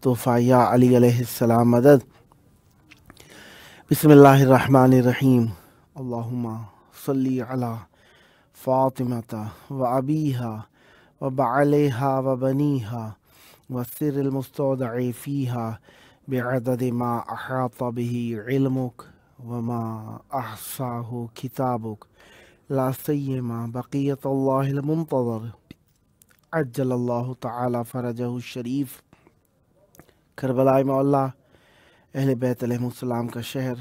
तोहफा या अली अलैहिस्सलाम मदद। बिस्मिल्लाहिर्रहमानिर्रहीम। अल्लाहुम्मा सल्ली अला फ़ातिमता व अबीहा व बअलैहा व बनीहा व सिर्रिल मुस्तौदअ फ़ीहा बिअदद मा अहाता बिही इल्मुक व मा अहसाहु किताबुक ला सय्यमा बक़ियतुल्लाहिल मुंतज़र अज्जलल्लाहु तआला फ़रजहु शरीफ। करबला मौला अहले बैत अलैहिस्सलाम का शहर,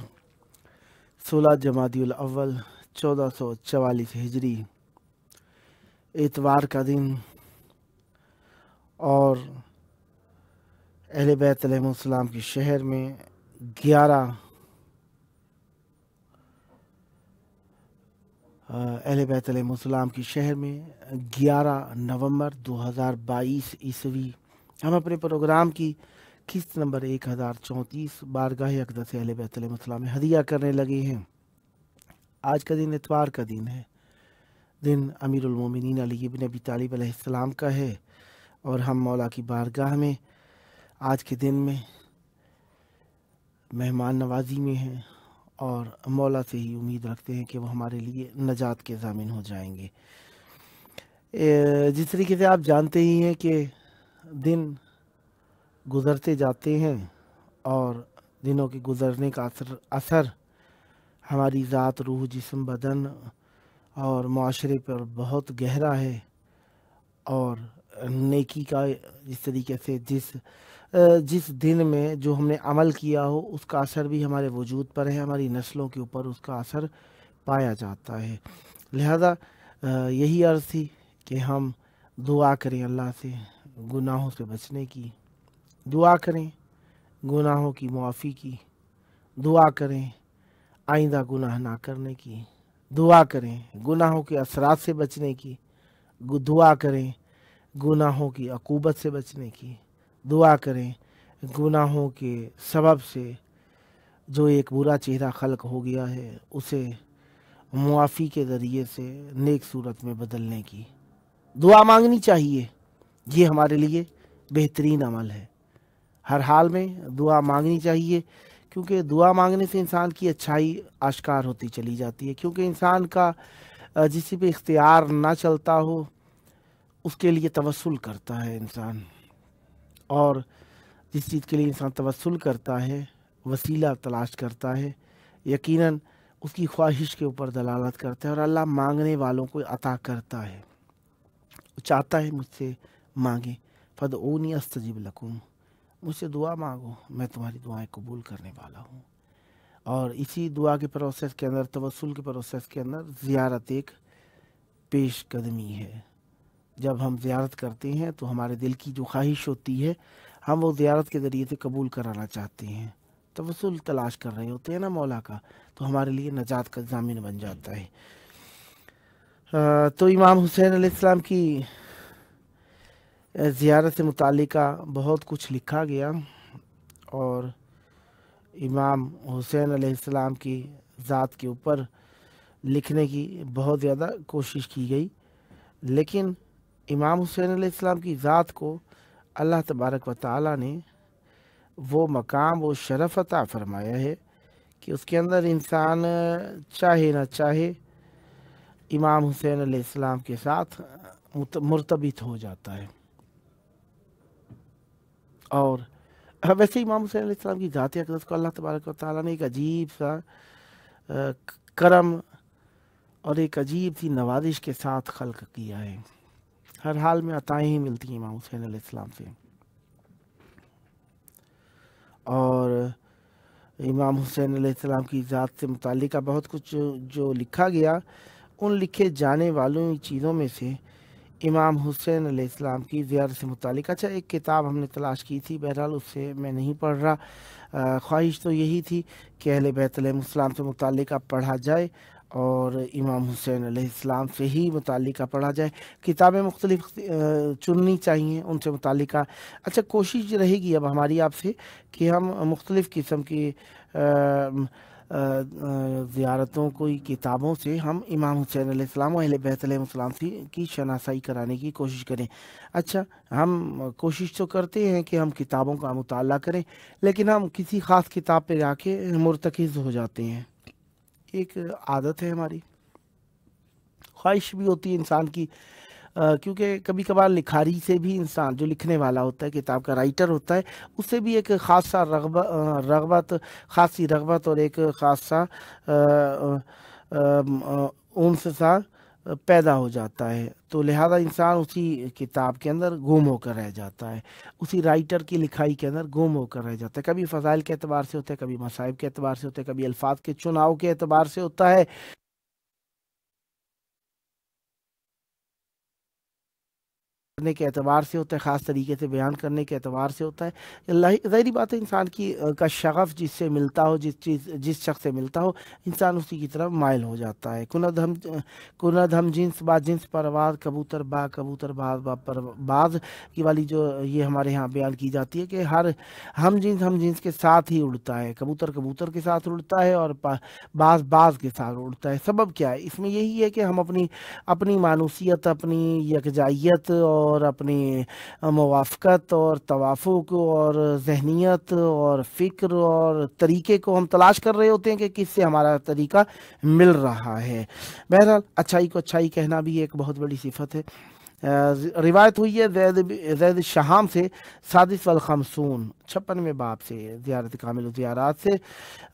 16 जमादियुल अव्वल 1444 हिजरी, इतवार का दिन, और अहले बैत अलैहिस्सलाम के शहर में 11 अहले बैत अलैहिस्सलाम के शहर में 11 नवंबर 2022 ईस्वी हम अपने प्रोग्राम की किस्त नंबर 1034 बारगाह अक़दस अहले बैत अलैहिस्सलाम में हदिया करने लगे हैं। आज का दिन इतवार का दिन है, दिन अमीरुल मोमिनीन अली इब्न अबी तालिब अलैहिस्सलाम का है, और हम मौला की बारगाह में आज के दिन में मेहमान नवाजी में हैं और मौला से ही उम्मीद रखते हैं कि वो हमारे लिए नजात के ज़ामिन हो जाएंगे। जिस तरीके से आप जानते ही हैं कि दिन गुज़रते जाते हैं और दिनों के गुज़रने का असर हमारी ज़ात, रूह, जिस्म, बदन और माशरे पर बहुत गहरा है, और नेकी का जिस तरीके से जिस दिन में जो हमने अमल किया हो उसका असर भी हमारे वजूद पर है, हमारी नस्लों के ऊपर उसका असर पाया जाता है। लिहाजा यही अर्ज़ थी कि हम दुआ करें अल्लाह से गुनाहों से बचने की, दुआ करें गुनाहों की मुआफ़ी की, दुआ करें आइंदा गुनाह ना करने की, दुआ करें गुनाहों के असरात से बचने की, दुआ करें गुनाहों की अक़ूबत से बचने की, दुआ करें गुनाहों के सबब से जो एक बुरा चेहरा खल्क हो गया है उसे मुआफ़ी के ज़रिए से नेक सूरत में बदलने की। दुआ मांगनी चाहिए, ये हमारे लिए बेहतरीन अमल है। हर हाल में दुआ मांगनी चाहिए, क्योंकि दुआ मांगने से इंसान की अच्छाई आश्कार होती चली जाती है। क्योंकि इंसान का जिस पे इख्तियार ना चलता हो उसके लिए तवस्सुल करता है इंसान, और जिस चीज़ के लिए इंसान तवस्सुल करता है, वसीला तलाश करता है, यकीनन उसकी ख्वाहिश के ऊपर दलालत करता है, और अल्लाह मांगने वालों को अता करता है। चाहता है मुझसे मांगे, फदऊनी अस्तजिब लकुम, मुझसे दुआ मांगो मैं तुम्हारी दुआएं कबूल करने वाला हूँ। और इसी दुआ के प्रोसेस के अंदर, तवस्सुल के प्रोसेस के अंदर ज़ियारत एक पेश कदमी है। जब हम ज़ियारत करते हैं तो हमारे दिल की जो ख्वाहिश होती है हम वो ज़ियारत के ज़रिए से कबूल कराना चाहते हैं, तवस्सुल तलाश कर रहे होते हैं ना मौला का, तो हमारे लिए नजात का ज़ामिन बन जाता है। तो इमाम हुसैन अलैहिस्सलाम की ज़ियारत से मुतालिका बहुत कुछ लिखा गया, और इमाम हुसैन अलैहिस्सलाम की ज़ात के ऊपर लिखने की बहुत ज़्यादा कोशिश की गई, लेकिन इमाम हुसैन अलैहिस्सलाम की ज़ात को अल्लाह तबारक व तआला ने वो मकाम, वो शरफ़ अता फ़रमाया है कि उसके अंदर इंसान चाहे ना चाहे इमाम हुसैन अलैहिस्सलाम के साथ मुर्तबित हो जाता है। और वैसे इमाम हुसैन अलैहिस्सलाम की ज़ात अक़दस को अल्लाह तबारक व तआला ने एक अजीब सा करम और एक अजीब सी नवाजिश के साथ खल्क़ किया है। हर हाल में अताएँ ही मिलती हैं इमाम हुसैन अलैहिस्सलाम से, और इमाम हुसैन अलैहिस्सलाम की ज़ात से मुताल्लिक़ बहुत कुछ जो लिखा गया, उन लिखे जाने वालों चीज़ों में से इमाम हुसैन अलैहिस्सलाम की ज़ियारत से मुतालिक। अच्छा, एक किताब हमने तलाश की थी, बहरहाल उससे मैं नहीं पढ़ रहा। ख्वाहिश तो यही थी कि अहले बैत अलैहिस्सलाम से मुतालिक अब पढ़ा जाए और इमाम हुसैन अलैहिस्सलाम से ही मुतालिक पढ़ा जाए। किताबें मुख्तलिफ चुननी चाहिए उनसे मुतालिक। अच्छा, कोशिश रहेगी अब हमारी आपसे कि हम मुख्तलिफ किस्म की ज़ियारतों को किताबों से हम इमाम हुसैन अलैहिस्सलाम और अहले बैत अलैहिस्सलाम की शनासाई कराने की कोशिश करें। अच्छा, हम कोशिश तो करते हैं कि हम किताबों का मुताला करें, लेकिन हम किसी ख़ास किताब पे जाके मुर्तकिज़ हो जाते हैं। एक आदत है हमारी, ख्वाहिश भी होती है इंसान की, क्योंकि कभी कभार लिखारी से भी इंसान, जो लिखने वाला होता है, किताब का राइटर होता है, उससे भी एक ख़ास सा रगबत, ख़ास सी रगबत और एक ख़ास सा उन्स सा पैदा हो जाता है। तो लिहाजा इंसान उसी किताब के अंदर गुम होकर रह जाता है, उसी राइटर की लिखाई के अंदर गुम होकर रह जाता है। कभी फ़ज़ाइल के एतबार से होता है, कभी मसाइब के एतबार से होता है, कभी अल्फाज के चुनाव के एतबार से होता है, करने के एतबार से होता है, ख़ास तरीके से बयान करने के एतबार से होता है। ज़ाहिरी बात है, इंसान की का शगफ़ जिससे मिलता हो, जिस शख्स से मिलता हो, इंसान उसी की तरफ माइल हो जाता है। कुनद हम जिन्स बा जिन्स परवाज़, कबूतर बा कबूतर बाज़ की वाली जो ये हमारे यहाँ बयान की जाती है कि हर हम जिन्स के साथ ही उड़ता है। कबूतर कबूतर के साथ उड़ता है और बाज़ के साथ उड़ता है। सबब क्या है इसमें? यही है कि हम अपनी अपनी मानूसियत, अपनी यकजाइयत और अपनी मुवाफ़क़त और तवाफ़ुक़ और ज़हनियत और फ़िक्र और तरीक़े को हम तलाश कर रहे होते हैं कि किससे हमारा तरीक़ा मिल रहा है। बहरहाल, अच्छाई को अच्छाई कहना भी एक बहुत बड़ी सिफ़त है। रिवायत हुई है ज़ैद शहाम से, सादिस वल खमसून 56वें बाब से, ज़ियारत कामिल ज़ियारात से,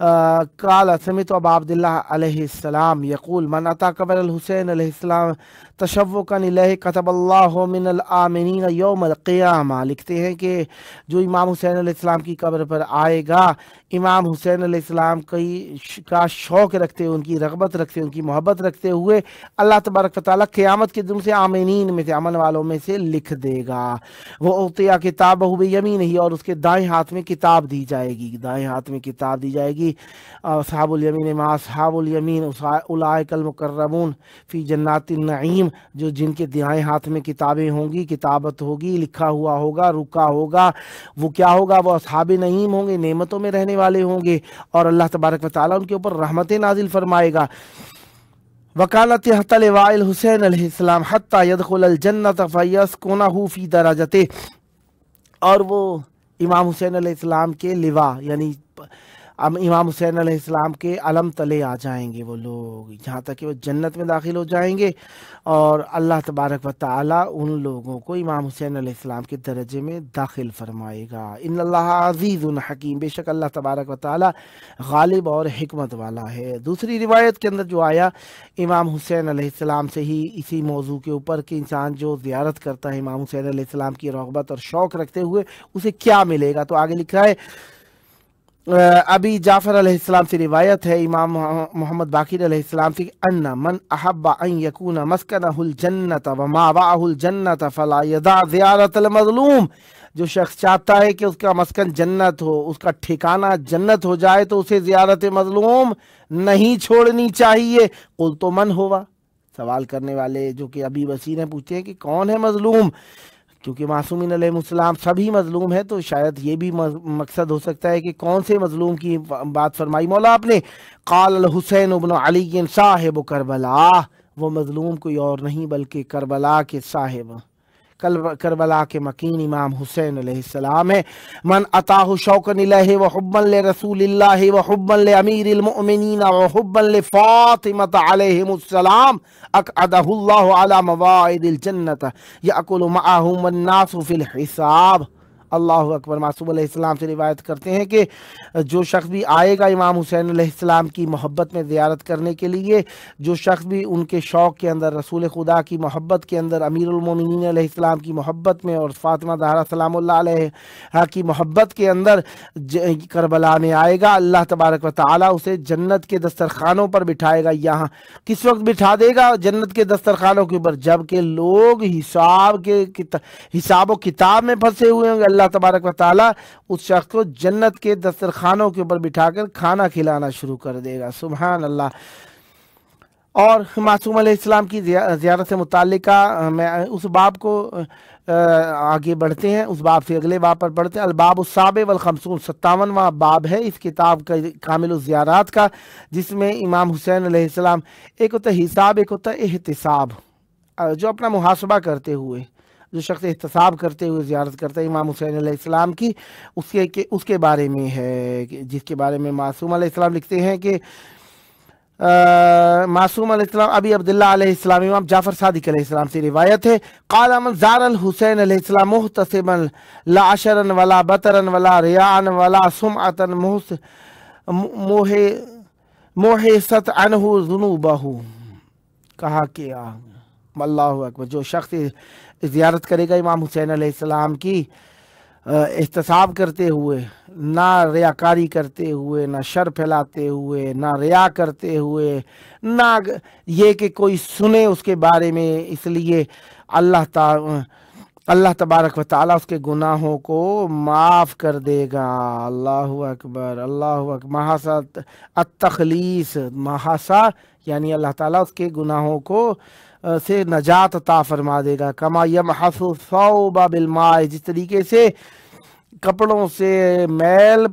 काल समित अबू अब्दुल्लाह अलैहिस्सलाम यक़ूल मन अता क़ब्र अल हुसैन अलैहिस्सलाम तशव्वुकन इलैहि कतबल्लाहु मिनल आमिनीन यौमल क़ियामा। लिखते हैं कि जो इमाम हुसैन अलैहिस्सलाम की कब्र पर आएगा, इमाम हुसैन अलैहिस्सलाम का शौक़ रखते हुए, उनकी रग़बत रखते हुए, उनकी मोहब्बत रखते हुए, अल्लाह तबारक व तआला क़यामत के दिन से आमिनीन में से, अमन वालों में से लिख देगा। वो उतिया किताबहु बियमीनिही, और उसके दाएं हाथ में किताब दी जाएगी, दाएं हाथ में किताब दी जाएगी। अस्हाबुल यमीन मा अस्हाबुल यमीन उलाइकल मुकर्रमून फ़ी जन्नातिन नईम, जो जिनके दाएं हाथ में किताबें होंगी, किताबत होगी, लिखा हुआ होगा, रुका होगा, वो क्या होगा? वो अस्हाबे नईम होंगे, नेमतों में रहने वाले होंगे, और अल्लाह तबारक व तआला उनके ऊपर रहमतें नाजिल फरमाएगा। वकालत हत्ता लिवाइल हुसैन अलैहिस्सलाम हत्ता यदखुलल जन्नत फयस्कुनहु फी दरजते, और वो इमाम हुसैन अलैहिस्सलाम के लिवा यानी इमाम हुसैन अलैहिस्सलाम के अलम तले आ जाएंगे वो लोग, जहाँ तक कि वो जन्नत में दाखिल हो जाएंगे, और अल्लाह तबारक व तआला उन लोगों को इमाम हुसैन अलैहिस्सलाम के दर्जे में दाखिल फरमाएगा। इन्नल्लाह अज़ीज़ुन हकीम, बेशक अल्लाह तबारक व तआला गालिब और हिकमत वाला है। दूसरी रिवायत के अंदर जो आया इमाम हुसैन अलैहिस्सलाम से ही इसी मौजू के ऊपर कि इंसान जो ज़ियारत करता है इमाम हुसैन अलैहिस्सलाम की रग़बत और शौक़ रखते हुए, उसे क्या मिलेगा? तो आगे लिखा है, अबी जाफ़र अलैहिस्सलाम से रिवायत है इमाम मोहम्मद बाकिर अलैहिस्सलाम से, अन्ना मन अहब्बा अन यकून मस्कनहुल जन्नत व मावाहुल जन्नत फला यदा ज़ियारतल मज़लूम, जो शख्स चाहता है कि उसका मस्कन जन्नत हो, उसका ठिकाना जन्नत हो जाए, तो उसे ज़ियारत मज़लूम नहीं छोड़नी चाहिए। कुल तो मन होगा, सवाल करने वाले जो कि अभी वसीर हैं पूछते हैं कि कौन है मज़लूम, क्योंकि मासूमीन अलैहिमुस्सलाम सभी मजलूम हैं, तो शायद ये भी मकसद हो सकता है कि कौन से मजलूम की बात फरमाई मौला आपने। क़ाल हुसैन इब्न अली साहिब करबला, वो मजलूम कोई और नहीं बल्कि करबला के साहिब, करबला के मकीन इमाम हुसैन अलैहिस्सलाम है। मन अताहु शौकन इलैहि व हुब्बन ले रसूलिल्लाहि व हुब्बन ले अमीरिल मुमिनीन व हुब्बन ले फातिमा अलैहिमुस्सलाम अक़अदहुल्लाहु अला मवाइदिल जन्नत यअकुलु मअहुम वन्नासु फिल हिसाब। اللہ اکبر۔ معصوم علیہ السلام سے روایت کرتے ہیں کہ جو شخص بھی آئے گا امام حسین علیہ السلام کی محبت میں زیارت کرنے کے لیے، جو شخص بھی ان کے شوق کے اندر، رسول خدا کی محبت کے اندر، امیر المومنین علیہ السلام کی محبت میں اور فاطمہ زہرا سلام اللہ علیہ کی محبت کے اندر کربلا میں آئے گا، اللہ تبارک و تعالیٰ اسے جنت کے دسترخوانوں پر بٹھائے گا۔ یہاں کس وقت بٹھا دے گا؟ جنت کے دسترخوانوں کے اوپر، جب کہ لوگ حساب و کتاب میں پھنسے ہوئے ہوں گے، اللہ تبارک و تعالیٰ اس شخص کو جنت کے دسترخوانوں کے اوپر بٹھا کر کھانا کھلانا شروع کر دے گا۔ سبحان اللہ۔ اور معصوم علیہ السلام کی زیارت سے متعلقہ میں اس باب کو آگے بڑھتے ہیں، اس باب سے اگلے باب پر بڑھتے ہیں۔ الباب السابع والخمسون، 57واں باب ہے اس کتاب کا کامل الزیارات کا، جس میں امام حسین علیہ السلام، ایک ہوتا ہے حساب، ایک ہوتا ہے احتساب، جو اپنا محاسبہ کرتے ہوئے، جو شخص احتساب کرتے ہوئے زیارت کرتا ہے امام حسین علیہ السلام کی، اس کے بارے میں ہے، جس کے بارے میں معصوم علیہ السلام لکھتے ہیں کہ معصوم علیہ السلام ابی عبداللہ علیہ السلام، امام جعفر صادق علیہ السلام سے روایت ہے، قال من زار الحسین علیہ السلام محتسبا لا عشرا ولا بطرا ولا ریاء ولا سمعتا موحست عنہ ذنوبہ، کہا کہ اللہ اکبر، جو شخص زیارت کرے گا امام حسین علیہ السلام کی احتساب کرتے ہوئے، نہ ریاکاری کرتے ہوئے، نہ شر پھیلاتے ہوئے، نہ ریا کرتے ہوئے، نہ یہ کہ کوئی سنے اس کے بارے میں، اس لیے اللہ تبارک و تعالیٰ اس کے گناہوں کو معاف کر دے گا۔ اللہ اکبر، اللہ اکبر۔ محاسا التخلیص، محاسا یعنی اللہ تعالیٰ اس کے گناہوں کو سے نجات عطا فرما دے گا۔ کما یمحص الثوب بالماء، جس طریقے سے کپڑوں سے میل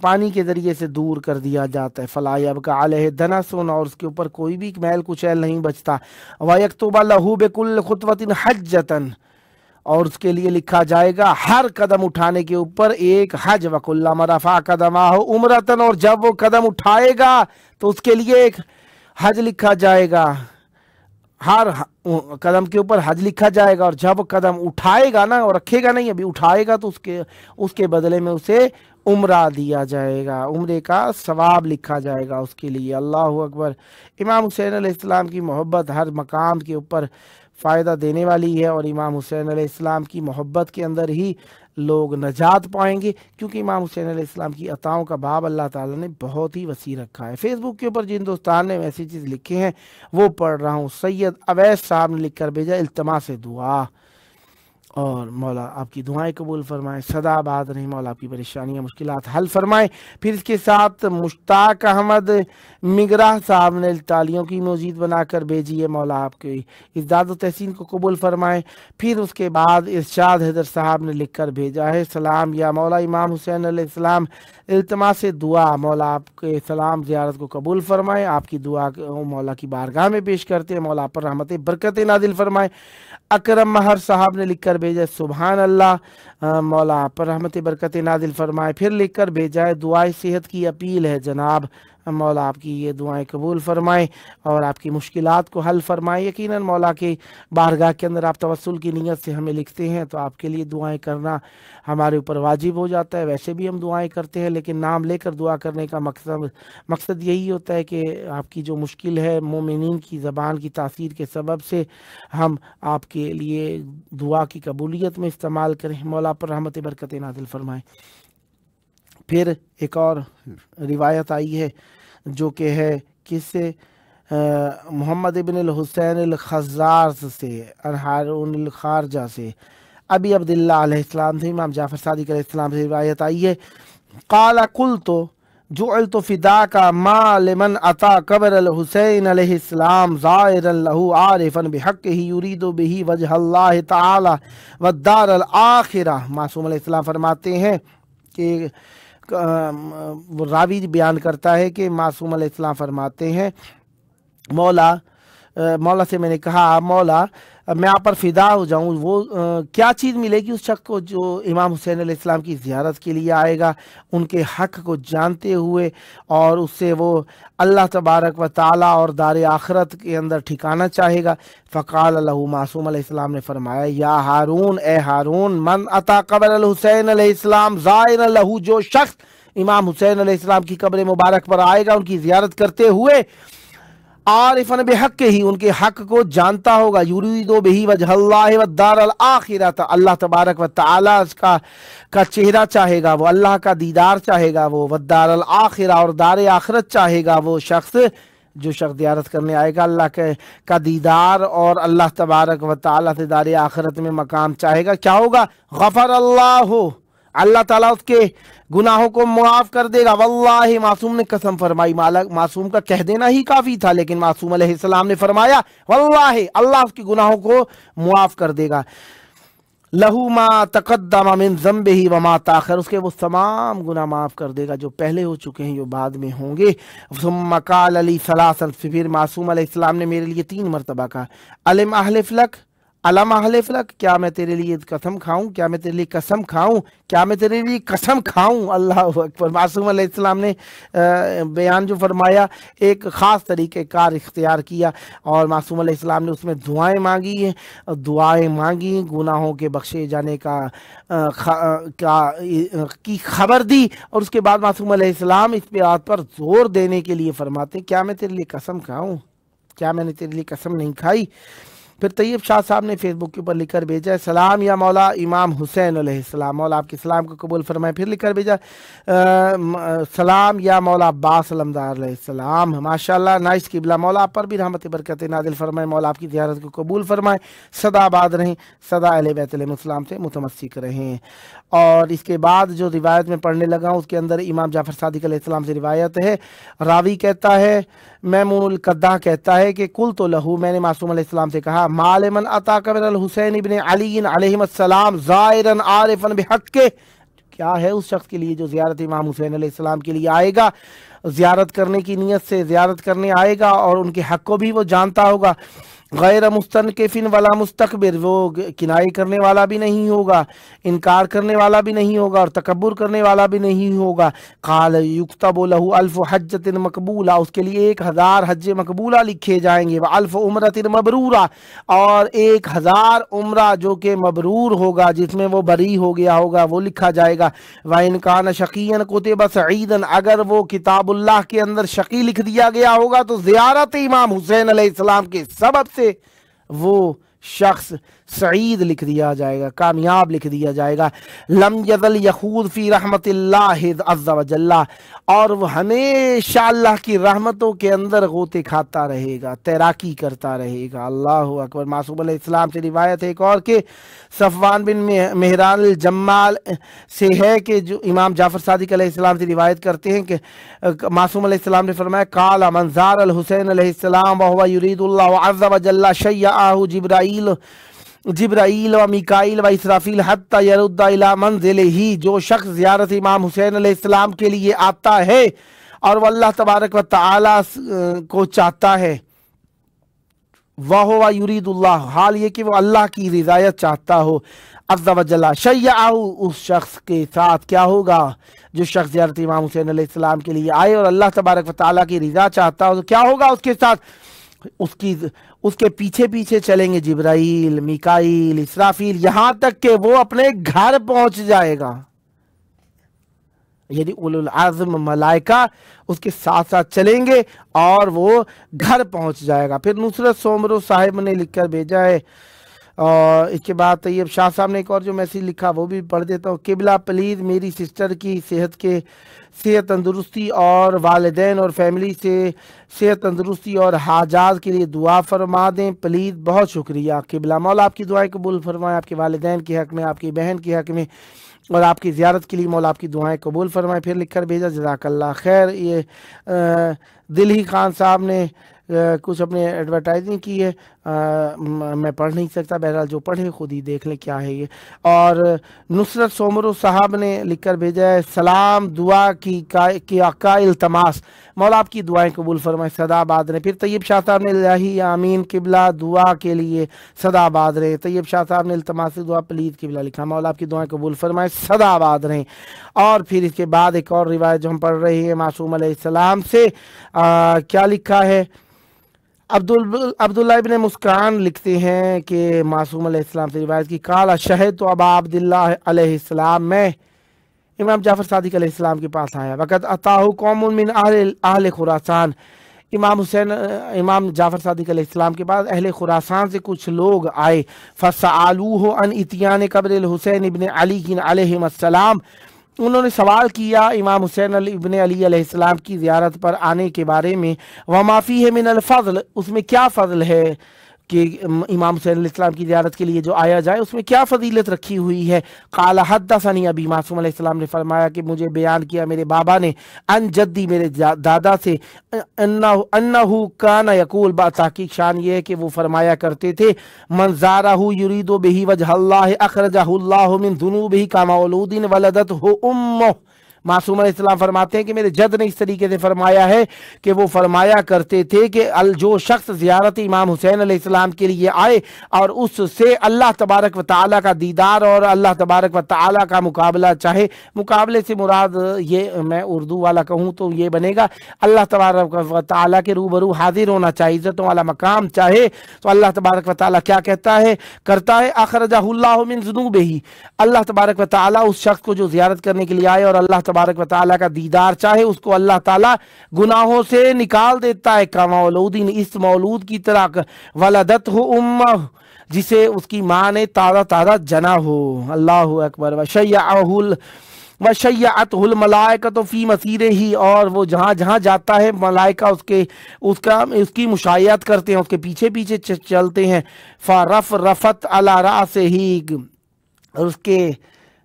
پانی کے ذریعے سے دور کر دیا جاتا ہے۔ فلا یبقى علیہ دنس، اور اس کے اوپر کوئی بھی میل کچیل نہیں بچتا۔ ویکتب لہ بکل خطوۃ حجۃ، اور اس کے لیے لکھا جائے گا ہر قدم اٹھانے کے اوپر ایک حج۔ وکلما رفع قدمہ عمرۃ، اور جب وہ قدم اٹھائے گا تو اس کے لیے ایک حج لکھا جائے گا، ہر قدم کے اوپر حج لکھا جائے گا، اور جب قدم اٹھائے گا نا، اور رکھے گا نہیں، ابھی اٹھائے گا، تو اس کے بدلے میں اسے عمرہ دیا جائے گا، عمرے کا ثواب لکھا جائے گا اس کے لیے۔ اللہ اکبر۔ امام حسین علیہ السلام کی محبت ہر مقام کے اوپر فائدہ دینے والی ہے، اور امام حسین علیہ السلام کی محبت کے اندر ہی لوگ نجات پائیں گے، کیونکہ امام حسین علیہ السلام کی عطاؤں کا باب اللہ تعالیٰ نے بہت ہی وسیع رکھا ہے۔ فیس بک کے اوپر جن دوستان نے میسیجز لکھے ہیں وہ پڑھ رہا ہوں۔ سید اویس صاحب نے لکھ کر بھیجا، التماس دعا، اور مولا آپ کی دعائیں قبول فرمائیں، سدا آباد رہیں، مولا آپ کی پریشانیاں مشکلات حل فرمائیں۔ پھر اس کے ساتھ مشتاق احمد مگراہ صاحب نے تالیوں کی موجود بنا کر بھیجی ہے، مولا آپ کی اجداد و تحسین کو قبول فرمائیں۔ پھر اس کے بعد ارشاد حیدر صاحب نے لکھ کر بھیجا ہے، سلام یا مولا امام حسین علیہ السلام، التماس دعا، مولا آپ کے سلام زیارت کو قبول فرمائیں، آپ کی دعا مولا کی بارگاہ میں پیش کرتے ہیں، مولا پر رحمت برکت نازل فرمائیں۔ اکرم مہر صاحب نے لکھ کر بھیجا، سبحان اللہ، مولا پر رحمت برکت نازل فرمائے۔ پھر لکھ کر بھیجا ہے، دعائیں صحت کی اپیل ہے جناب، مولا آپ کی یہ دعائیں قبول فرمائیں اور آپ کی مشکلات کو حل فرمائیں۔ یقیناً مولا کی بارگاہ کے اندر آپ توسل کی نیت سے ہمیں لکھتے ہیں تو آپ کے لیے دعائیں کرنا ہمارے اوپر واجب ہو جاتا ہے۔ ویسے بھی ہم دعائیں کرتے ہیں، لیکن نام لے کر دعا کرنے کا مقصد یہی ہوتا ہے کہ آپ کی جو مشکل ہے مومنین کی زبان کی تاثیر کے سبب سے ہم آپ کے لیے دعا کی قبولیت میں استعمال کریں، مولا پر رحمت برکت نازل فرمائیں۔ پھر ایک اور روایت آئی ہے جو کہ ہے کس سے، محمد ابن الحسین الخزاز سے، ہارون الخارجہ سے، ابی عبداللہ علیہ السلام سے، امام جعفر صادق علیہ السلام سے روایت آئی ہے، قال قلت جعلت فداک ما لمن اتا قبر الحسین علیہ السلام زائرا له عارفا بحقہ یرید بہ وجہ اللہ تعالی والدار الاخرہ۔ معصوم علیہ السلام فرماتے ہیں کہ وہ راوی بیان کرتا ہے کہ معصوم علیہ السلام فرماتے ہیں، مولا سے میں نے کہا، مولا میں آپ پر فدا ہو جاؤں، وہ کیا چیز ملے گی اس شخص کو جو امام حسین علیہ السلام کی زیارت کے لیے آئے گا ان کے حق کو جانتے ہوئے، اور اس سے وہ اللہ تبارک و تعالیٰ اور دار آخرت کے اندر ٹھکانا چاہے گا۔ فقال له، معصوم علیہ السلام نے فرمایا، یا ہارون، اے ہارون، من اتا قبر الحسین علیہ السلام زائرا لہ، جو شخص امام حسین علیہ السلام کی قبر مبارک پر آئے گا ان کی زیارت کرتے ہوئے، عارفاً بحق ہی، ان کے حق کو جانتا ہوگا، یرید بہ وجہ اللہ والدار الآخرۃ، اللہ تبارک و تعالیٰ اس کا چہرہ چاہے گا، وہ اللہ کا دیدار چاہے گا، وہ والدار الآخرہ، اور دار آخرت چاہے گا، وہ شخص جو شخص زیارت کرنے آئے گا اللہ کا دیدار اور اللہ تبارک و تعالیٰ سے دار آخرت میں مقام چاہے گا، کیا ہوگا؟ غفر اللہ، اللہ تعالیٰ اس کے گناہوں کو معاف کر دے گا۔ واللہ، معصوم نے قسم فرمائی، معصوم کا کہہ دینا ہی کافی تھا، لیکن معصوم علیہ السلام نے فرمایا واللہ، اللہ اس کے گناہوں کو معاف کر دے گا۔ لہو ما تقدم من ذنبہ وما تاخر، اس کے وہ تمام گناہ معاف کر دے گا جو پہلے ہو چکے ہیں، جو بعد میں ہوں گے۔ ثم قال لی ثلاثا، پھر معصوم علیہ السلام نے میرے لیے 3 مرتبہ کہا، علم احلف لک، علم احلف لک، کیا میں تیرے لیے قسم کھاؤں، کیا میں تیرے لیے قسم کھاؤں، کیا میں تیرے لیے قسم کھاؤں؟ اللہ اکبر۔ معصوم علیہ السلام نے بیان جو فرمایا ایک خاص طریقہ کار اختیار کیا، اور معصوم علیہ السلام نے اس میں دعائیں مانگی ہیں، دعائیں مانگی، گناہوں کے بخشے جانے کی خبر دی، اور اس کے بعد معصوم علیہ السلام اس بات پر زور دینے کے لیے فرماتے ہیں، کیا میں تیرے لیے قسم کھاؤں، کیا میں نے تیرے لیے قسم نہیں کھائی؟ پھر طیب شاہ صاحب نے فیس بک کے اوپر لکھ کر بھیجا ہے، سلام یا مولا امام حسین علیہ السلام، مولا آپ کے سلام کو قبول فرمائے۔ پھر لکھ کر بھیجا، سلام یا مولا عباس علمدار علیہ السلام، ماشاءاللہ نائس قبلہ، مولا آپ پر بھی رحمت برکت نازل فرمائے، مولا آپ کی زیارت کو قبول فرمائے، سدا آباد رہیں، سدا اہل بیت علیہ السلام سے متمسک رہیں۔ اور اس کے بعد جو روایت میں پڑھنے لگا ہوں اس کے اندر امام جعفر صادق علیہ السلام سے روایت ہے، راوی کہتا ہے، میمون القدہ کہتا ہے کہ قلت لہو، میں نے معصوم علیہ السلام سے کہا، مال من اتا قبر الحسین ابن علی علیہ السلام زائرا عارفا بحق، کیا ہے اس شخص کے لیے جو زیارت امام حسین علیہ السلام کے لیے آئے گا، زیارت کرنے کی نیت سے زیارت کرنے آئے گا اور ان کے حق کو بھی وہ جانتا ہوگا، غیر مستنکف ولا مستکبر، وہ کنائی کرنے والا بھی نہیں ہوگا، انکار کرنے والا بھی نہیں ہوگا، اور تکبر کرنے والا بھی نہیں ہوگا۔ قال یکتب لہ 1000 حجۃ مقبولہ، اس کے لیے 1000 حج مقبولہ لکھے جائیں گے، و1000 عمرۃ مبرورہ، اور 1000 عمرہ جو کہ مبرور ہوگا، جس میں وہ بری ہو گیا ہوگا، وہ لکھا جائے گا۔ وَإِنْ كَانَ شَقِيًّا كُتِبَ سَعِيدًا، اگر وہ کتاب اللہ کے اندر شقی لکھ دیا گیا ہوگا تو زیارت امام حسین علیہ السلام کے سبب سے وہ شخص سعید لکھ دیا جائے گا، کامیاب لکھ دیا جائے گا۔ لم یزل یخوض فی رحمت اللہ عز وجل، اور وہ ہمیشہ اللہ کی رحمتوں کے اندر غوطے کھاتا رہے گا، تیراکی کرتا رہے گا۔ اللہ اکبر۔ معصوم علیہ السلام سے روایت ہے ایک اور کہ صفوان بن مہران الجمال سے ہے کہ جو امام جعفر صادق علیہ السلام سے روایت کرتے ہیں کہ معصوم علیہ السلام نے فرمایا، قال من زار الحسین علیہ السلام وهو يريد الله عز وجل شيعه جبرائیل و میکائیل و اسرافیل حتی یرد الی منزلہ، جو شخص زیارت امام حسین علیہ السلام کے لیے آتا ہے اور وہ اللہ تبارک و تعالی کو چاہتا ہے، وَهُوَ يُرِيدُ اللَّهُ، حال یہ کہ وہ اللہ کی رضایت چاہتا ہو، عز و جل، شیعہ، اس شخص کے ساتھ کیا ہوگا؟ جو شخص زیارت امام حسین علیہ السلام کے لیے آئے اور اللہ تبارک و تعالیٰ کی رضا چاہتا ہو تو کیا ہوگا اس کے ساتھ؟ اس کے پیچھے پیچھے چلیں گے جبرائیل، میکائیل، اسرافیل، یہاں تک کہ وہ اپنے گھر پہنچ جائے گا، یعنی اولو العزم ملائکہ اس کے ساتھ ساتھ چلیں گے اور وہ گھر پہنچ جائے گا۔ پھر نصرت سومرو صاحب نے لکھ کر بھیجا ہے، اور اس کے بعد طیب شاہ صاحب نے ایک اور جو میسیج لکھا وہ بھی پڑھ دیتا ہوں۔ قبلہ پلیز میری سسٹر کی صحت تندرستی اور والدین اور فیملی سے صحت تندرستی اور حاجات کے لیے دعا فرما دیں پلیز، بہت شکریہ قبلہ، مولا آپ کی دعائیں قبول فرمائے، آپ کے والدین کے حق میں، آپ کی بہن کے حق میں، اور آپ کی زیارت کے لیے مولا آپ کی دعائیں قبول فرمائے۔ پھر لکھ کر بھیجا، جزاک اللہ خیر۔ یہ دلہی خان صاحب نے کچھ اپنے ایڈورٹائزنگ کی ہے، मैं पढ़ नहीं सकता, बहरहाल जो पढ़े खुद ही देख लें क्या है ये। और नुसरत सोमरो साहब ने लिखकर भेजा है, सलाम दुआ का इल्तमास, मौला आपकी दुआएं कबूल फरमाए, सदा आबाद रहे। फिर तैयब शाह साहब ने इलाही आमीन किबला दुआ के लिए सदा आबाद रहे। तैयब शाह साहब ने इल्तमास दुआ प्लीज किबला लिखा, मौला आपकी दुआएं कबूल फरमाए, सदा आबाद रहें। और फिर इसके बाद एक और रिवायत जो हम पढ़ रहे हैं मासूम अलैहिस्सलाम से, क्या लिखा है, अब्दुल्ला इब्न मुस्कान लिखते हैं कि मासूम अलैहिस्सलाम से रिवायत की, काला शहद तो अबा अब्दुल्लाह अलैहिस्सलाम, मैं इमाम जाफर सादिक अलैहिस्सलाम के पास आया, वक़द अताहु कौमुन मिन अहले खुरासान, इमाम जाफर सादिक अलैहिस्सलाम के पास अहले खुरासान से कुछ लोग आए, फसअलूहु अन इतियान कब्र हुसैन इब्न अली अलैहिस्सलाम, उन्होंने सवाल किया इमाम हुसैन इब्न अली अलैहिस्सलाम की ज़ियारत पर आने के बारे में, वमा फीह मिन अल फ़ज़ल, उसमें क्या फ़ज़ल है कि इमाम हुसैन अलैहिस्सलाम की ज़ियारत के लिए जो आया जाए उसमें क्या फजीलत रखी हुई है। क़ाला हद्दसनी अबी, मासूम अलैहिस्सलाम ने फरमाया कि मुझे बयान किया मेरे बाबा ने, अन जद्दी, मेरे दादा से, अन्नहु काना यकूल, बा तहकीक शान ये है कि वो फरमाया करते थे, मन ज़ारहु युरीदु बिही वजहल्लाह अखरजहुल्लाहु मिन दुनूबिही कमा वलूदिन वलदतहु उम्मुहु। मासूम अलैहिस्सलाम फरमाते हैं कि मेरे जद ने इस तरीके से फरमाया है कि वो फरमाया करते थे कि जो शख्स ज़ियारत इमाम हुसैन अलैहिस्सलाम के लिए आए और उससे अल्लाह तबारक व तआला का दीदार और अल्लाह तबारक व तआला का मुकाबला चाहे, मुकाबले से मुराद ये मैं उर्दू वाला कहूँ तो ये बनेगा अल्लाह तबारक व तआला के रूबरू हाजिर होना चाहिए, इज़्ज़तों वाला मकाम चाहे, तो अल्लाह तबारक व तआला क्या कहता है करता है, अखरजहुल्लाहु मिन ज़ुनूबिही, अल्लाह तबारक व तआला उस शख्स को जो ज़ियारत करने के लिए आए और अल्लाह तबारक व तआला का दीदार चाहे उसको अल्लाह ताला गुनाहों से निकाल देता है, कमा मौलूदीन, इस मौलूद की तरह, वलदतहु उम्मुहु, जिसे उसकी माँ ने ताज़ा ताज़ा जना हो। अल्लाहु अकबर। वशय्यअतहुल मलाइकतु फी मसीरिही, और वो जहाँ जहाँ जाता है मलाइका उसकी मुशायत करते हैं, उसके पीछे पीछे चलते हैं। रफत अला रासिही, और उसके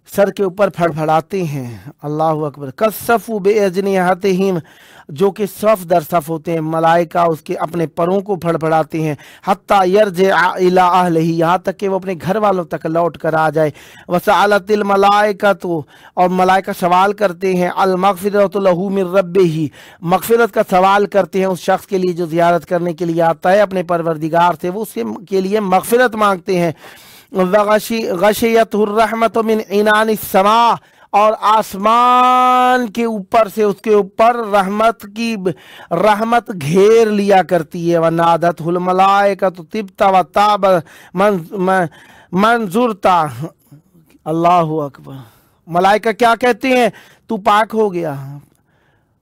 सर के ऊपर फड़फड़ाते हैं। अल्लाहु अकबर। कसफ़ु बेअजनिहतिहिम, जो कि सफ़ दर सफ़ होते हैं, मलाइका उसके अपने परों को फड़फड़ाते हैं। हत्ता यरजिअ इला अहलिही, यहाँ तक कि वो अपने घर वालों तक लौट कर आ जाए। वसअलतिल मलाइकतु, और मलाइका सवाल करते हैं, अल मग़फ़िरतु लहू मिन रब्बिही, मग़फ़िरत का सवाल करते हैं उस शख्स के लिए जो ज़ियारत करने के लिए आता है अपने परवरदिगार से, वो उसके के लिए मग़फ़िरत मांगते हैं। गशियतहुर रहमतु मिन इनानिस समा, और आसमान के ऊपर से उसके ऊपर रहमत घेर लिया करती है। वनादतहुल मलाइकतु तिब्ता व ताब मंजुरता। अल्लाहु अकबर। मलाइका क्या कहते हैं, तू पाक हो गया,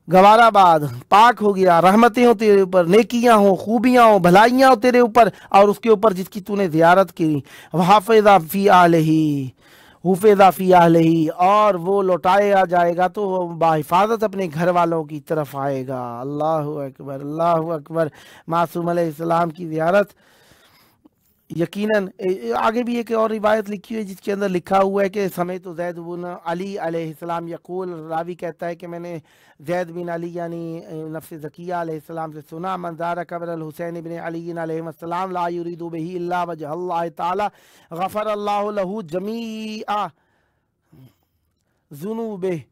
गवाराबाद पाक हो गया, रहमतें हो तेरे ऊपर, नेकियां हो, खूबियां हो, भलाइयां हो तेरे ऊपर, और उसके ऊपर जिसकी तूने ज़ियारत की। हाफ़िज़ा फ़ी आलिही, हुफ़िज़ा फ़ी आलिही, और वो लौटाया जाएगा तो वो बाहिफाजत अपने घर वालों की तरफ आएगा। अल्लाहु अकबर, अल्लाहु अकबर। मासूम अलैहिस्सलाम की ज़ियारत यकीनन, आगे भी एक और रिवायत लिखी हुई है जिसके अंदर लिखा हुआ है कि समय तो ज़ैद बिन अली अलैहिस्सलाम यकूल, रावी कहता है कि मैंने ज़ैद बिन अली यानी नफ्स ज़किया अलैहिस्सलाम से सुना, मन ज़ारा कब्र अल हुसैन इब्न अली अलैहिस्सलाम ला युरीदु बिही इल्ला वजहल्लाह ताला गफ़र अल्लाहु लहू जमीअ ज़ुनूबिही,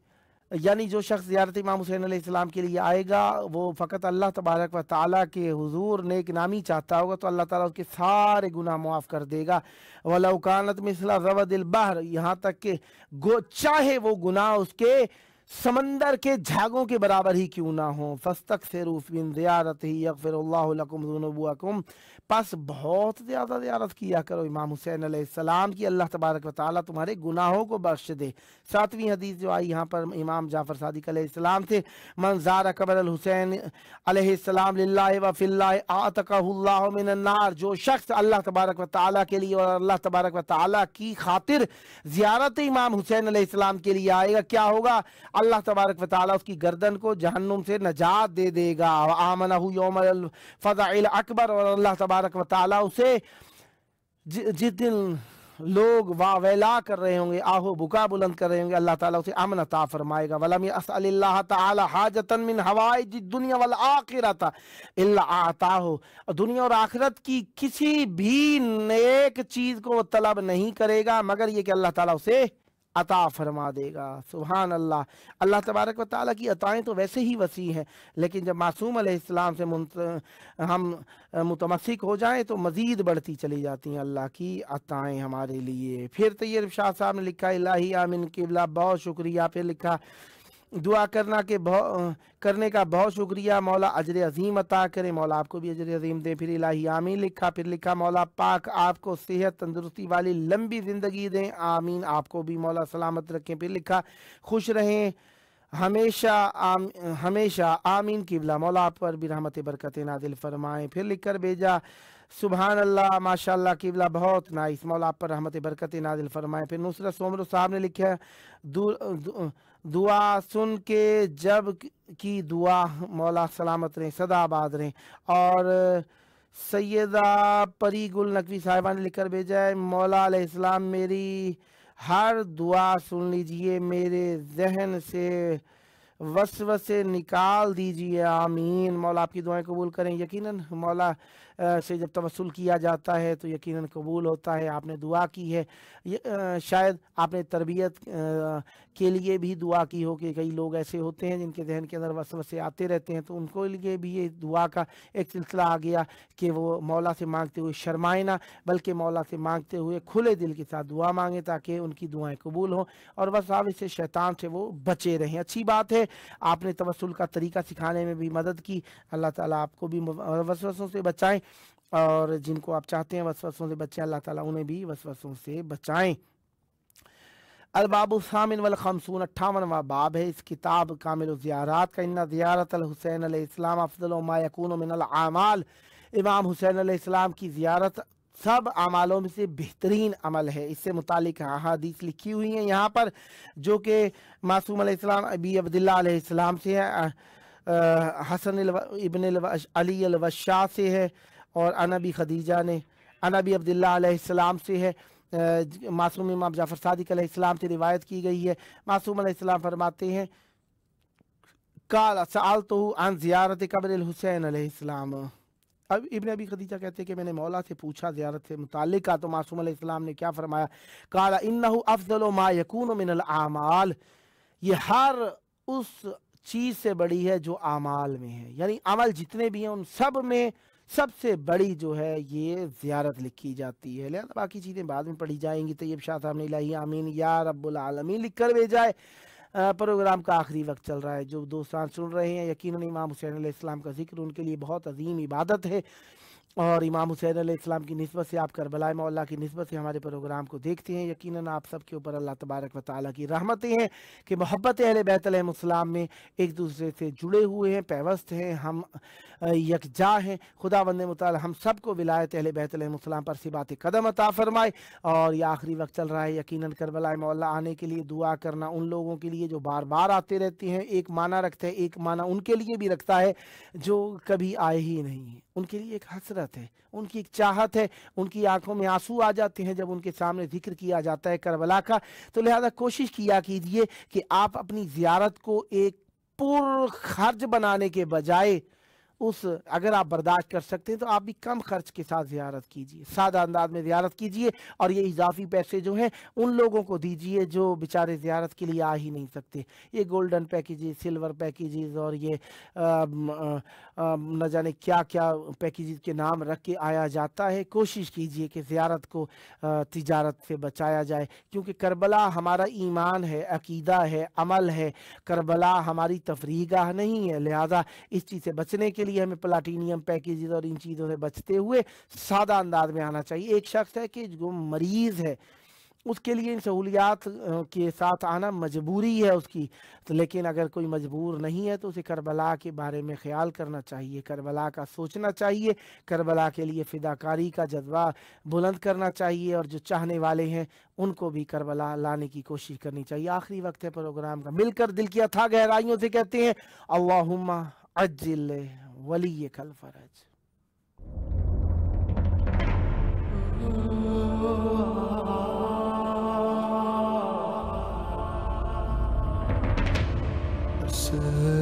यानी जो शख्स ज़ियारत इमाम हुसैन अलैहिस्सलाम के लिए आएगा वो फ़कत अल्लाह तबारक व तआला के हुजूर नेक नामी चाहता होगा तो अल्लाह ताला उसके सारे गुनाह माफ़ कर देगा। वलौ कानत मिसला ज़बदिल बहर, यहाँ तक कि चाहे वो गुनाह उसके समंदर के झागों के बराबर ही क्यों ना हो। फस्तगफिरू मिन ज़ियारतिही यग़फिरुल्लाहु लकुम ज़ुनूबकुम, बस बहुत ज़्यादा ज़ियारत किया करो इमाम हुसैन अलैहिस्सलाम की, अल्लाह तबारक व तआला तुम्हारे गुनाहों को बख्श दे। 7वीं हदीस जो आई यहाँ पर इमाम जाफ़र सादिक अलैहिस्सलाम से, मन ज़ारा कब्र अल हुसैन अलैहिस्सलाम लिल्लाहि व फिल्लाहि आतक़हुल्लाहु मिनन नार, जो शख्स अल्लाह तबारक व तआला के लिए और अल्लाह तबारक व तआला की खातिर ज़ियारत इमाम हुसैन अलैहिस्सलाम के लिए आएगा, क्या होगा, अल्लाह तबारक व तआला उसकी गर्दन को जहन्नुम से नजात दे देगा। आमनहु यौमल फ़ज़इल अकबर, और अल्लाह तबारक व तआला उसे जिस दिन लोग वावेला कर रहे होंगे, आहो बुका बुलंद कर रहे होंगे, अल्लाह ताला उसे अमन अता फरमाएगा। वलम यसअलिल्लाह ताला हाजतन मिन हवाइज दुनिया वल आखिरत इल्ला आताहु, दुनिया और आखिरत की किसी भी नेक चीज को वो तलब नहीं करेगा मगर ये कि अल्लाह ताला उसे अता फरमा देगा। सुभान अल्लाह। अल्लाह तबारक व तआला की अताएं तो वैसे ही वसी हैं, लेकिन जब मासूम अलैहिस्सलाम से हम मुतमस्सिक हो जाएं तो मज़ीद बढ़ती चली जाती हैं अल्लाह की अताएं हमारे लिए। फिर तैयब शाह साहब ने लिखा इलाही आमीन किबला, बहुत शुक्रिया। फिर लिखा दुआ करने का बहुत शुक्रिया, मौला अजर अजीम अता करे, मौला आपको भी अजर अजीम दे। फिर इलाही आमीन लिखा। फिर लिखा मौला पाक आपको सेहत तंदुरुस्ती वाली लंबी ज़िंदगी दें, आमीन, आपको भी मौला सलामत रखें। फिर लिखा खुश रहें हमेशा हमेशा, आमीन किबला, मौला आप पर भी रहमत बरकत नादिल फरमाएं। फिर लिख कर भेजा सुभान अल्लाह माशाल्लाह किबला, बहुत नाइस, मौला आप पर रहमत बरकत नादिल फरमाएं। फिर नुसरत सोमरो साहब ने लिखा दुआ सुन के जब की दुआ, मौला सलामत रहें सदा आबाद रहें। और सैयदा परी गुल नकवी साहिबा ने लिखकर भेजा है मौला अलैहिस्सलाम मेरी हर दुआ सुन लीजिए, मेरे जहन से वसवसे निकाल दीजिए, आमीन। मौला आपकी दुआएं कबूल करें। यकीनन मौला से जब तवस्सुल किया जाता है तो यकीनन कबूल होता है। आपने दुआ की है, शायद आपने तरबियत के लिए भी दुआ की हो कि कई लोग ऐसे होते हैं जिनके जहन के अंदर वसवसे आते रहते हैं, तो उनको लिए भी ये दुआ का एक सिलसिला आ गया कि वो मौला से मांगते हुए शर्माए ना, बल्कि मौला से मांगते हुए खुले दिल के साथ दुआ मांगे ताकि उनकी दुआएं कबूल हों और वसाविस से शैतान से वो बचे रहें। अच्छी बात है, आपने तवस्सुल का तरीका सिखाने में भी मदद की। अल्लाह ताला आपको भी वसवसों से बचाएं और जिनको आप चाहते हैं वसवसों से बचाएं, अल्लाह ताला उन्हें भी वसवसों से बचाएं। अलबाबु सामिन वल खमसून, 58वां बाब है इस किताब कामिल ज़ियारात का। इन्ना ज़ियारत अल हुसैन अलैहिस्सलाम अफ़ज़लु मा यकूनु मिनल आमाल, इमाम हुसैन अलैहिस्सलाम की ज़ियारत सब अमालों में से बेहतरीन अमल है। इससे मुतालिक अहादीस लिखी हुई हैं यहाँ पर, जो कि मासूम अलैहिस्सलाम अबी अब्दुल्लाह अलैहिस्सलाम से है, हसन इब्न अली अल-वश्शा से है, और अनबी खदीजा ने अनबी अब्दुल्लाह अलैहिस्सलाम से है। मासूम इमाम जाफर सादिक अलैहिस्सलाम से रिवायत की गई है। मासूम अलैहिस्सलाम फरमाते हैं काल सअलतहु अन ज़ियारत क़ब्र हुसैन अलैहिस्सलाम। अब इब्न अबी खदीजा कहते हैं कि मैंने मौला से पूछा ज़ियारत से मुताल्लिक, तो मासूम अलैहिस्सलाम ने क्या फरमाया, काला इन्नहु अफ़ज़लु मा यकूनु मिनल आमाल, ये हर उस चीज़ से बड़ी है जो आमाल में है, यानी अमल जितने भी हैं उन सब में सबसे बड़ी जो है ये ज़ियारत लिखी जाती है। लिहाजा बाकी चीज़ें बाद में पढ़ी जाएंगी। तैयब शाह साहब ने इलाही आमीन या रब्बुल आलमीन लिख कर भेजा है। प्रोग्राम का आखिरी वक्त चल रहा है, जो दोस्तान सुन रहे हैं यकीनन इमाम हुसैन अलैहिस्सलाम का जिक्र उनके लिए बहुत अजीम इबादत है, और इमाम हुसैन अलैहिस्सलाम की निस्बत से, आप करबला मौला की निस्बत से हमारे प्रोग्राम को देखते हैं। यकीनन आप सब के ऊपर अल्लाह तबारक व तआला की रहमतें हैं कि मोहब्बत अहले बैत अलैहिस्सलाम में एक दूसरे से जुड़े हुए हैं, पैवस्त हैं, हम यकजा हैं। खुदावंद मुताला हम सब को विलायत अहले बैत अलैहिस्सलाम पर सिबात कदम अता फरमाए। और ये आखिरी वक्त चल रहा है, यकीनन करबला मौला आने के लिए दुआ करना उन लोगों के लिए जो बार बार आते रहते हैं एक माना रखता है, एक माना उनके लिए भी रखता है जो कभी आए ही नहीं है। उनके लिए एक हसरत है, उनकी एक चाहत है, उनकी आंखों में आंसू आ जाते हैं जब उनके सामने जिक्र किया जाता है करबला का। तो लिहाजा कोशिश किया कीजिए कि आप अपनी ज़ियारत को एक पुरखर्च बनाने के बजाय उस, अगर आप बर्दाश्त कर सकते हैं तो आप भी कम खर्च के साथ ज़ियारत कीजिए, सादा अंदाज में ज़ियारत कीजिए, और ये इजाफी पैसे जो हैं उन लोगों को दीजिए जो बेचारे ज़ियारत के लिए आ ही नहीं सकते। ये गोल्डन पैकेजेस, सिल्वर पैकेजेस और ये न जाने क्या क्या पैकेजेस के नाम रख के आया जाता है। कोशिश कीजिए कि ज़ियारत को तिजारत से बचाया जाए, क्योंकि करबला हमारा ईमान है, अकीदा है, अमल है। करबला हमारी तफरीगाह नहीं है। लिहाजा इस चीज़ से बचने के लिए हमें प्लाटीनियम पैकेजेस और इन चीज़ों से बचते हुए सादा अंदाज में आना चाहिए। एक शख्स है कि जो मरीज है उसके लिए इन सहूलियात के साथ आना मजबूरी है उसकी, तो लेकिन अगर कोई मजबूर नहीं है तो उसे करबला के बारे में ख्याल करना चाहिए, करबला का सोचना चाहिए, करबला के लिए फ़िदाकारी का जज्बा बुलंद करना चाहिए, और जो चाहने वाले हैं उनको भी करबला लाने की कोशिश करनी चाहिए। आखिरी वक्त है प्रोग्राम का, मिलकर दिल की अथाह गहराइयों से कहते हैं अल्लाहुम्मा अज्जिल वली कल फरज। Sun